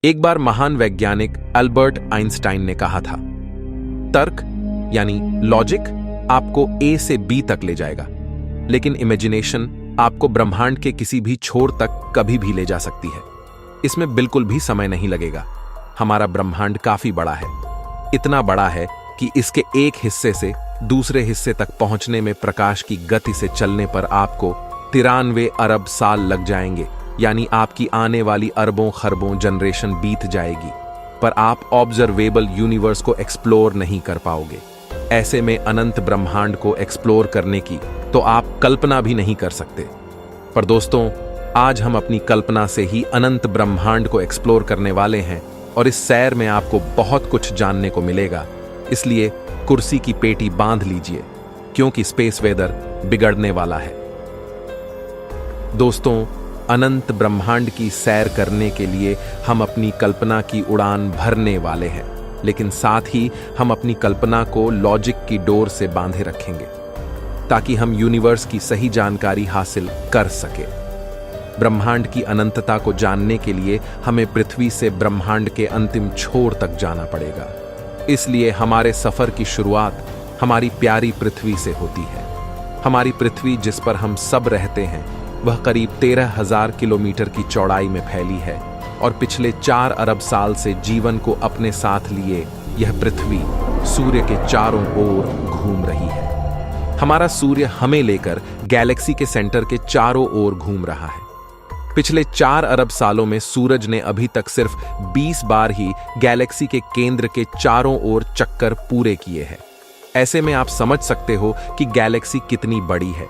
एक बार महान वैज्ञानिक अल्बर्ट आइंस्टाइन ने कहा था, तर्क यानी लॉजिक आपको ए से बी तक ले जाएगा, लेकिन इमेजिनेशन आपको ब्रह्मांड के किसी भी छोर तक कभी भी ले जा सकती है। इसमें बिल्कुल भी समय नहीं लगेगा। हमारा ब्रह्मांड काफी बड़ा है, इतना बड़ा है कि इसके एक हिस्से से दूसरे हिस्से तक पहुंचने में प्रकाश की गति से चलने पर आपको 93 अरब साल लग जाएंगे, यानी आपकी आने वाली अरबों खरबों जनरेशन बीत जाएगी, पर आप ऑब्जर्वेबल यूनिवर्स को एक्सप्लोर नहीं कर पाओगे। ऐसे में अनंत ब्रह्मांड को एक्सप्लोर करने की तो आप कल्पना भी नहीं कर सकते। पर दोस्तों, आज हम अपनी कल्पना से ही अनंत ब्रह्मांड को एक्सप्लोर करने वाले हैं और इस सैर में आपको बहुत कुछ जानने को मिलेगा। इसलिए कुर्सी की पेटी बांध लीजिए, क्योंकि स्पेस वेदर बिगड़ने वाला है। दोस्तों, अनंत ब्रह्मांड की सैर करने के लिए हम अपनी कल्पना की उड़ान भरने वाले हैं, लेकिन साथ ही हम अपनी कल्पना को लॉजिक की डोर से बांधे रखेंगे ताकि हम यूनिवर्स की सही जानकारी हासिल कर सके। ब्रह्मांड की अनंतता को जानने के लिए हमें पृथ्वी से ब्रह्मांड के अंतिम छोर तक जाना पड़ेगा। इसलिए हमारे सफर की शुरुआत हमारी प्यारी पृथ्वी से होती है। हमारी पृथ्वी जिस पर हम सब रहते हैं वह करीब 13,000 किलोमीटर की चौड़ाई में फैली है और पिछले 4 अरब साल से जीवन को अपने साथ लिए यह पृथ्वी सूर्य के चारों ओर घूम रही है। हमारा सूर्य हमें लेकर गैलेक्सी के सेंटर के चारों ओर घूम रहा है। पिछले 4 अरब सालों में सूरज ने अभी तक सिर्फ 20 बार ही गैलेक्सी के केंद्र के चारों ओर चक्कर पूरे किए हैं। ऐसे में आप समझ सकते हो कि गैलेक्सी कितनी बड़ी है।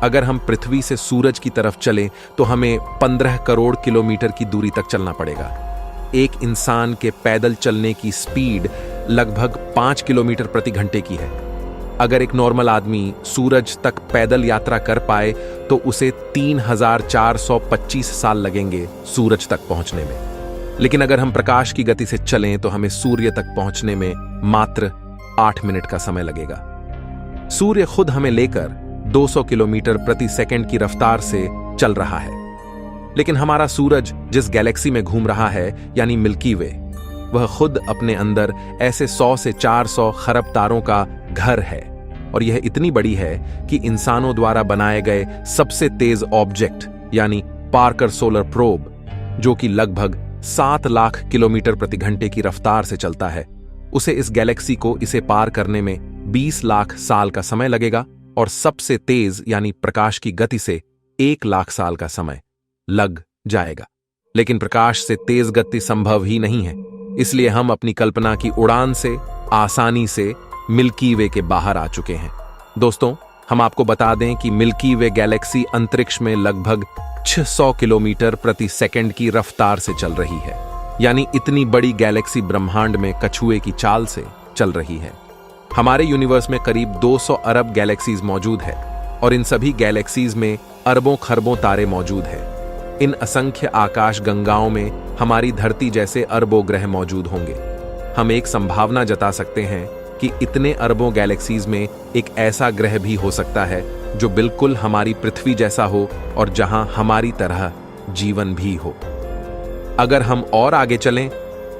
अगर हम पृथ्वी से सूरज की तरफ चलें तो हमें 15 करोड़ किलोमीटर की दूरी तक चलना पड़ेगा। एक इंसान के पैदल चलने की स्पीड लगभग 5 किलोमीटर प्रति घंटे की है। अगर एक नॉर्मल आदमी सूरज तक पैदल यात्रा कर पाए तो उसे 3,425 साल लगेंगे सूरज तक पहुंचने में, लेकिन अगर हम प्रकाश की गति से चलें तो हमें सूर्य तक पहुंचने में मात्र 8 मिनट का समय लगेगा। सूर्य खुद हमें लेकर 200 किलोमीटर प्रति सेकंड की रफ्तार से चल रहा है, लेकिन हमारा सूरज जिस गैलेक्सी में घूम रहा है यानी मिल्की वे, वह खुद अपने अंदर ऐसे 100 से 400 खरब तारों का घर है और यह इतनी बड़ी है कि इंसानों द्वारा बनाए गए सबसे तेज ऑब्जेक्ट यानी पार्कर सोलर प्रोब, जो कि लगभग 7 लाख किलोमीटर प्रति घंटे की रफ्तार से चलता है, उसे इस गैलेक्सी को इसे पार करने में 20 लाख साल का समय लगेगा और सबसे तेज यानी प्रकाश की गति से 1 लाख साल का समय लग जाएगा। लेकिन प्रकाश से तेज गति संभव ही नहीं है, इसलिए हम अपनी कल्पना की उड़ान से आसानी से मिल्की वे के बाहर आ चुके हैं। दोस्तों, हम आपको बता दें कि मिल्की वे गैलेक्सी अंतरिक्ष में लगभग 600 किलोमीटर प्रति सेकंड की रफ्तार से चल रही है, यानी इतनी बड़ी गैलेक्सी ब्रह्मांड में कछुए की चाल से चल रही है। हमारे यूनिवर्स में करीब 200 अरब गैलेक्सीज मौजूद है और इन सभी गैलेक्सीज में अरबों खरबों तारे मौजूद हैं। इन असंख्य आकाश गंगाओं में हमारी धरती जैसे अरबों ग्रह मौजूद होंगे। हम एक संभावना जता सकते हैं कि इतने अरबों गैलेक्सीज में एक ऐसा ग्रह भी हो सकता है जो बिल्कुल हमारी पृथ्वी जैसा हो और जहां हमारी तरह जीवन भी हो। अगर हम और आगे चलें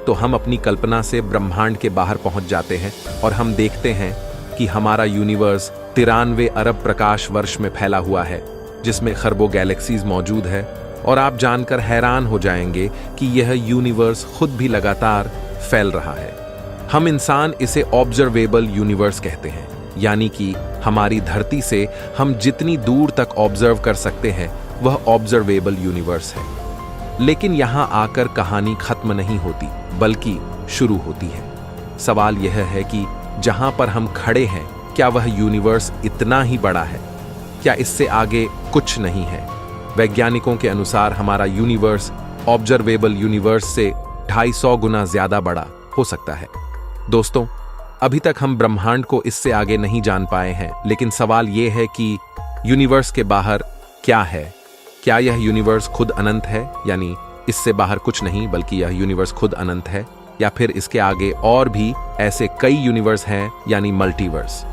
तो हम अपनी कल्पना से ब्रह्मांड के बाहर पहुंच जाते हैं और हम देखते हैं कि हमारा यूनिवर्स 93 अरब प्रकाश वर्ष में फैला हुआ है, जिसमें खरबों गैलेक्सीज मौजूद है। और आप जानकर हैरान हो जाएंगे कि यह यूनिवर्स खुद भी लगातार फैल रहा है। हम इंसान इसे ऑब्जर्वेबल यूनिवर्स कहते हैं, यानी कि हमारी धरती से हम जितनी दूर तक ऑब्जर्व कर सकते हैं वह ऑब्जर्वेबल यूनिवर्स है। लेकिन यहां आकर कहानी खत्म नहीं होती, बल्कि शुरू होती है। सवाल यह है कि जहां पर हम खड़े हैं, क्या वह यूनिवर्स इतना ही बड़ा है? क्या इससे आगे कुछ नहीं है? वैज्ञानिकों के अनुसार हमारा यूनिवर्स ऑब्जर्वेबल यूनिवर्स से 250 गुना ज्यादा बड़ा हो सकता है। दोस्तों, अभी तक हम ब्रह्मांड को इससे आगे नहीं जान पाए हैं, लेकिन सवाल यह है कि यूनिवर्स के बाहर क्या है? क्या यह यूनिवर्स खुद अनंत है, यानी इससे बाहर कुछ नहीं बल्कि यह यूनिवर्स खुद अनंत है, या फिर इसके आगे और भी ऐसे कई यूनिवर्स हैं, यानी मल्टीवर्स?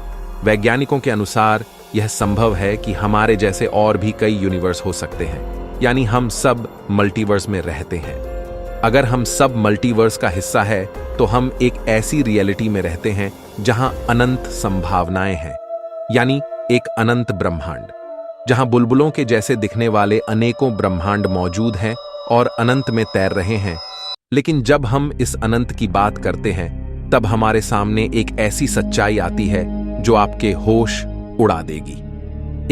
वैज्ञानिकों के अनुसार यह संभव है कि हमारे जैसे और भी कई यूनिवर्स हो सकते हैं, यानी हम सब मल्टीवर्स में रहते हैं। अगर हम सब मल्टीवर्स का हिस्सा है तो हम एक ऐसी रियलिटी में रहते हैं जहां अनंत संभावनाएं हैं, यानी एक अनंत ब्रह्मांड, जहां बुलबुलों के जैसे दिखने वाले अनेकों ब्रह्मांड मौजूद हैं और अनंत में तैर रहे हैं। लेकिन जब हम इस अनंत की बात करते हैं तब हमारे सामने एक ऐसी सच्चाई आती है जो आपके होश उड़ा देगी।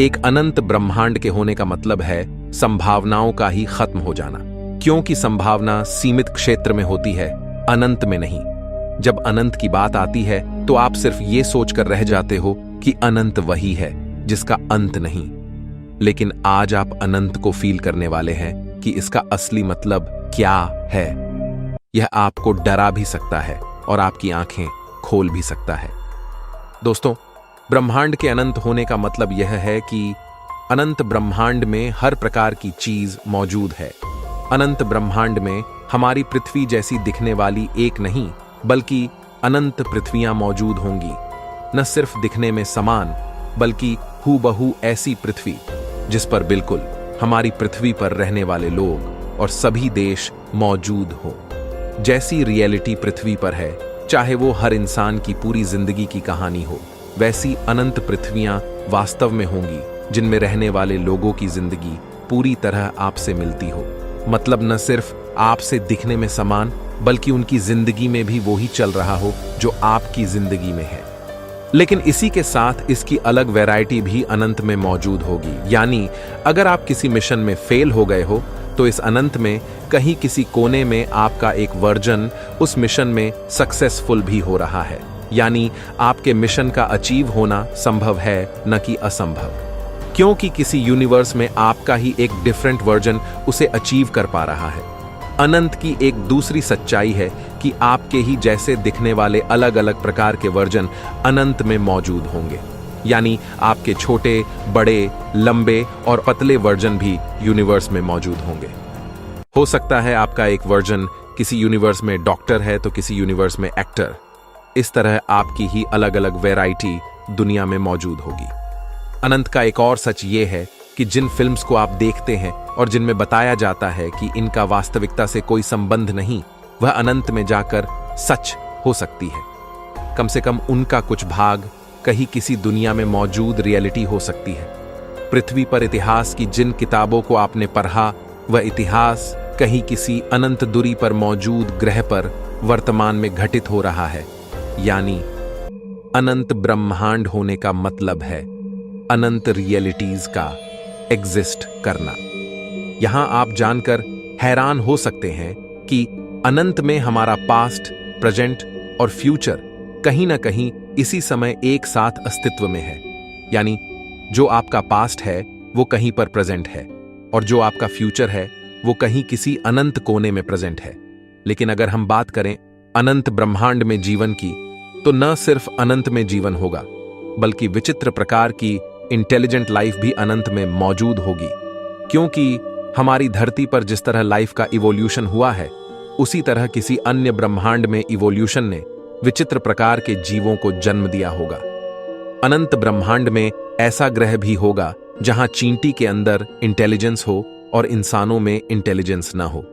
एक अनंत ब्रह्मांड के होने का मतलब है संभावनाओं का ही खत्म हो जाना, क्योंकि संभावना सीमित क्षेत्र में होती है, अनंत में नहीं। जब अनंत की बात आती है तो आप सिर्फ ये सोचकर रह जाते हो कि अनंत वही है जिसका अंत नहीं। लेकिन आज आप अनंत को फील करने वाले हैं कि इसका असली मतलब क्या है। यह आपको डरा भी सकता है और आपकी आंखें खोल भी सकता है। दोस्तों, ब्रह्मांड के अनंत होने का मतलब यह है कि अनंत ब्रह्मांड में हर प्रकार की चीज मौजूद है। अनंत ब्रह्मांड में हमारी पृथ्वी जैसी दिखने वाली एक नहीं बल्कि अनंत पृथ्वियां मौजूद होंगी। न सिर्फ दिखने में समान बल्कि हूबहू ऐसी पृथ्वी जिस पर बिल्कुल हमारी पृथ्वी पर रहने वाले लोग और सभी देश मौजूद हो। जैसी रियलिटी पृथ्वी पर है, चाहे वो हर इंसान की पूरी जिंदगी की कहानी हो, वैसी अनंत पृथ्वियां वास्तव में होंगी जिनमें रहने वाले लोगों की जिंदगी पूरी तरह आपसे मिलती हो। मतलब न सिर्फ आपसे दिखने में समान बल्कि उनकी जिंदगी में भी वो ही चल रहा हो जो आपकी जिंदगी में है। लेकिन इसी के साथ इसकी अलग वैरायटी भी अनंत में मौजूद होगी। यानी अगर आप किसी मिशन में फेल हो गए हो तो इस अनंत में कहीं किसी कोने में आपका एक वर्जन उस मिशन में सक्सेसफुल भी हो रहा है। यानी आपके मिशन का अचीव होना संभव है, न कि असंभव, क्योंकि किसी यूनिवर्स में आपका ही एक डिफरेंट वर्जन उसे अचीव कर पा रहा है। अनंत की एक दूसरी सच्चाई है कि आपके ही जैसे दिखने वाले अलग अलग प्रकार के वर्जन अनंत में मौजूद होंगे। यानी आपके छोटे, बड़े, लंबे और पतले वर्जन भी यूनिवर्स में मौजूद होंगे। हो सकता है आपका एक वर्जन किसी यूनिवर्स में डॉक्टर है तो किसी यूनिवर्स में एक्टर। इस तरह आपकी ही अलग अलग वैरायटी दुनिया में मौजूद होगी। अनंत का एक और सच ये है कि जिन फिल्म्स को आप देखते हैं और जिनमें बताया जाता है कि इनका वास्तविकता से कोई संबंध नहीं, वह अनंत में जाकर सच हो सकती है। कम से कम उनका कुछ भाग कहीं किसी दुनिया में मौजूद रियलिटी हो सकती है। पृथ्वी पर इतिहास की जिन किताबों को आपने पढ़ा, वह इतिहास कहीं किसी अनंत दूरी पर मौजूद ग्रह पर वर्तमान में घटित हो रहा है। यानी अनंत ब्रह्मांड होने का मतलब है अनंत रियलिटीज का एग्जिस्ट करना। यहां आप जानकर हैरान हो सकते हैं कि अनंत में हमारा पास्ट, प्रेजेंट और फ्यूचर कहीं ना कहीं इसी समय एक साथ अस्तित्व में है। यानी जो आपका पास्ट है वो कहीं पर प्रेजेंट है और जो आपका फ्यूचर है वो कहीं किसी अनंत कोने में प्रेजेंट है। लेकिन अगर हम बात करें अनंत ब्रह्मांड में जीवन की, तो न सिर्फ अनंत में जीवन होगा बल्कि विचित्र प्रकार की इंटेलिजेंट लाइफ भी अनंत में मौजूद होगी। क्योंकि हमारी धरती पर जिस तरह लाइफ का इवोल्यूशन हुआ है, उसी तरह किसी अन्य ब्रह्मांड में इवोल्यूशन ने विचित्र प्रकार के जीवों को जन्म दिया होगा। अनंत ब्रह्मांड में ऐसा ग्रह भी होगा जहां चींटी के अंदर इंटेलिजेंस हो और इंसानों में इंटेलिजेंस ना हो।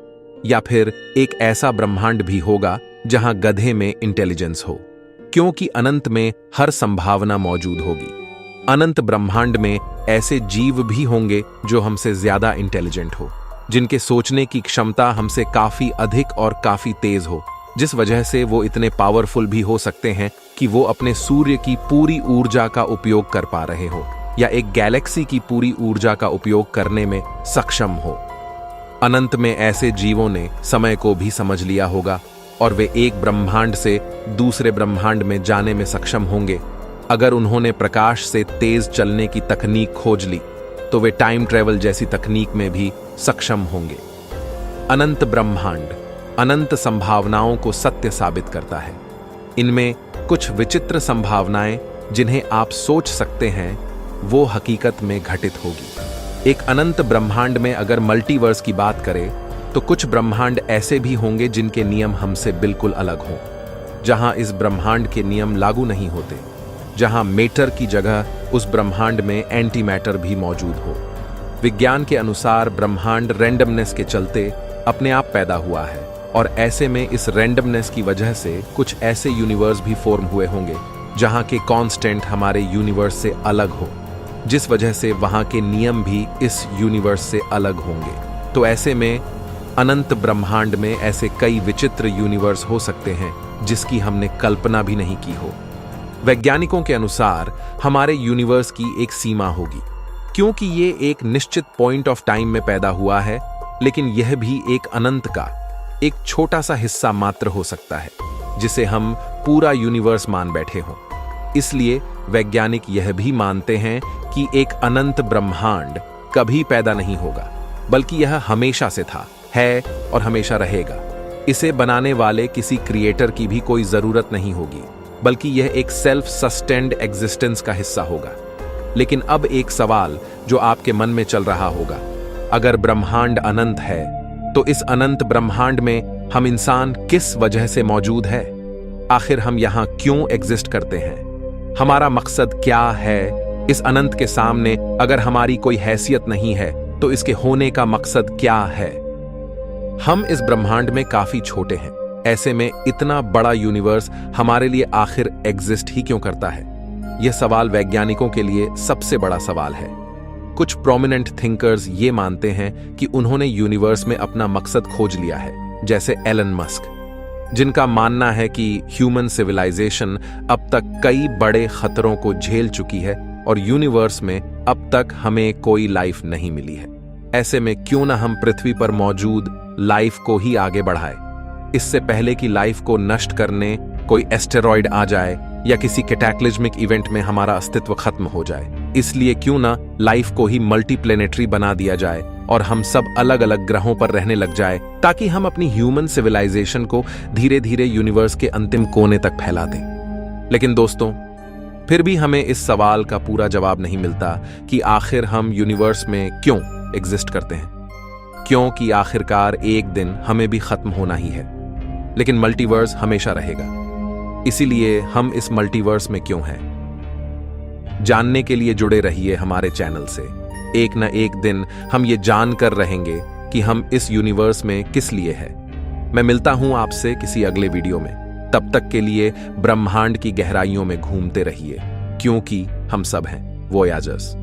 या फिर एक ऐसा ब्रह्मांड भी होगा जहां गधे में इंटेलिजेंस हो, क्योंकि अनंत में हर संभावना मौजूद होगी। अनंत ब्रह्मांड में ऐसे जीव भी होंगे जो हमसे ज्यादा इंटेलिजेंट हो, जिनके सोचने की क्षमता हमसे काफी अधिक और काफी तेज हो, जिस वजह से वो इतने पावरफुल भी हो सकते हैं कि वो अपने सूर्य की पूरी ऊर्जा का उपयोग कर पा रहे हो या एक गैलेक्सी की पूरी ऊर्जा का उपयोग करने में सक्षम हो। अनंत में ऐसे जीवों ने समय को भी समझ लिया होगा और वे एक ब्रह्मांड से दूसरे ब्रह्मांड में जाने में सक्षम होंगे। अगर उन्होंने प्रकाश से तेज चलने की तकनीक खोज ली तो वे टाइम ट्रेवल जैसी तकनीक में भी सक्षम होंगे। अनंत ब्रह्मांड अनंत संभावनाओं को सत्य साबित करता है। इनमें कुछ विचित्र संभावनाएं जिन्हें आप सोच सकते हैं वो हकीकत में घटित होगी। एक अनंत ब्रह्मांड में अगर मल्टीवर्स की बात करें तो कुछ ब्रह्मांड ऐसे भी होंगे जिनके नियम हमसे बिल्कुल अलग हों, जहां इस ब्रह्मांड के नियम लागू नहीं होते, जहां मैटर की जगह उस ब्रह्मांड में एंटी मैटर भी मौजूद हो। विज्ञान के अनुसार ब्रह्मांड रैंडमनेस के चलते अपने आप पैदा हुआ है और ऐसे में इस रैंडमनेस की वजह से कुछ ऐसे यूनिवर्स भी फॉर्म हुए होंगे जहां के कांस्टेंट हमारे यूनिवर्स से अलग हो, जिस वजह से वहां के नियम भी इस यूनिवर्स से अलग होंगे। तो ऐसे में अनंत ब्रह्मांड में ऐसे कई विचित्र यूनिवर्स हो सकते हैं जिसकी हमने कल्पना भी नहीं की हो। वैज्ञानिकों के अनुसार हमारे यूनिवर्स की एक सीमा होगी, क्योंकि ये एक निश्चित पॉइंट ऑफ टाइम में पैदा हुआ है, लेकिन यह भी एक अनंत का एक छोटा सा हिस्सा मात्र हो सकता है जिसे हम पूरा यूनिवर्स मान बैठे हों। इसलिए वैज्ञानिक यह भी मानते हैं कि एक अनंत ब्रह्मांड कभी पैदा नहीं होगा, बल्कि यह हमेशा से था, है और हमेशा रहेगा। इसे बनाने वाले किसी क्रिएटर की भी कोई जरूरत नहीं होगी, बल्कि यह एक सेल्फ सस्टेन्ड एग्जिस्टेंस का हिस्सा होगा। लेकिन अब एक सवाल जो आपके मन में चल रहा होगा, अगर ब्रह्मांड अनंत है तो इस अनंत ब्रह्मांड में हम इंसान किस वजह से मौजूद है? आखिर हम यहां क्यों एग्जिस्ट करते हैं? हमारा मकसद क्या है? इस अनंत के सामने अगर हमारी कोई हैसियत नहीं है तो इसके होने का मकसद क्या है? हम इस ब्रह्मांड में काफी छोटे हैं, ऐसे में इतना बड़ा यूनिवर्स हमारे लिए आखिर एग्जिस्ट ही क्यों करता है? यह सवाल वैज्ञानिकों के लिए सबसे बड़ा सवाल है। कुछ प्रोमिनेंट थिंकर्स ये मानते हैं कि उन्होंने यूनिवर्स में अपना मकसद खोज लिया है, जैसे एलन मस्क, जिनका मानना है कि ह्यूमन सिविलाइजेशन अब तक कई बड़े खतरों को झेल चुकी है और यूनिवर्स में अब तक हमें कोई लाइफ नहीं मिली है। ऐसे में क्यों ना हम पृथ्वी पर मौजूद लाइफ को ही आगे बढ़ाएं, इससे पहले कि लाइफ को नष्ट करने कोई एस्टेरॉयड आ जाए या किसी कैटाक्लिज्मिक इवेंट में हमारा अस्तित्व खत्म हो जाए। इसलिए क्यों ना लाइफ को ही मल्टीप्लेनेटरी बना दिया जाए और हम सब अलग अलग ग्रहों पर रहने लग जाए, ताकि हम अपनी ह्यूमन सिविलाइजेशन को धीरे धीरे यूनिवर्स के अंतिम कोने तक फैला दें। लेकिन दोस्तों, फिर भी हमें इस सवाल का पूरा जवाब नहीं मिलता कि आखिर हम यूनिवर्स में क्यों एग्जिस्ट करते हैं, क्योंकि आखिरकार एक दिन हमें भी खत्म होना ही है, लेकिन मल्टीवर्स हमेशा रहेगा। इसीलिए हम इस मल्टीवर्स में क्यों हैं? जानने के लिए जुड़े रहिए हमारे चैनल से। एक न एक दिन हम ये जान कर रहेंगे कि हम इस यूनिवर्स में किस लिए हैं। मैं मिलता हूं आपसे किसी अगले वीडियो में। तब तक के लिए ब्रह्मांड की गहराइयों में घूमते रहिए, क्योंकि हम सब हैं वोयाजर्स।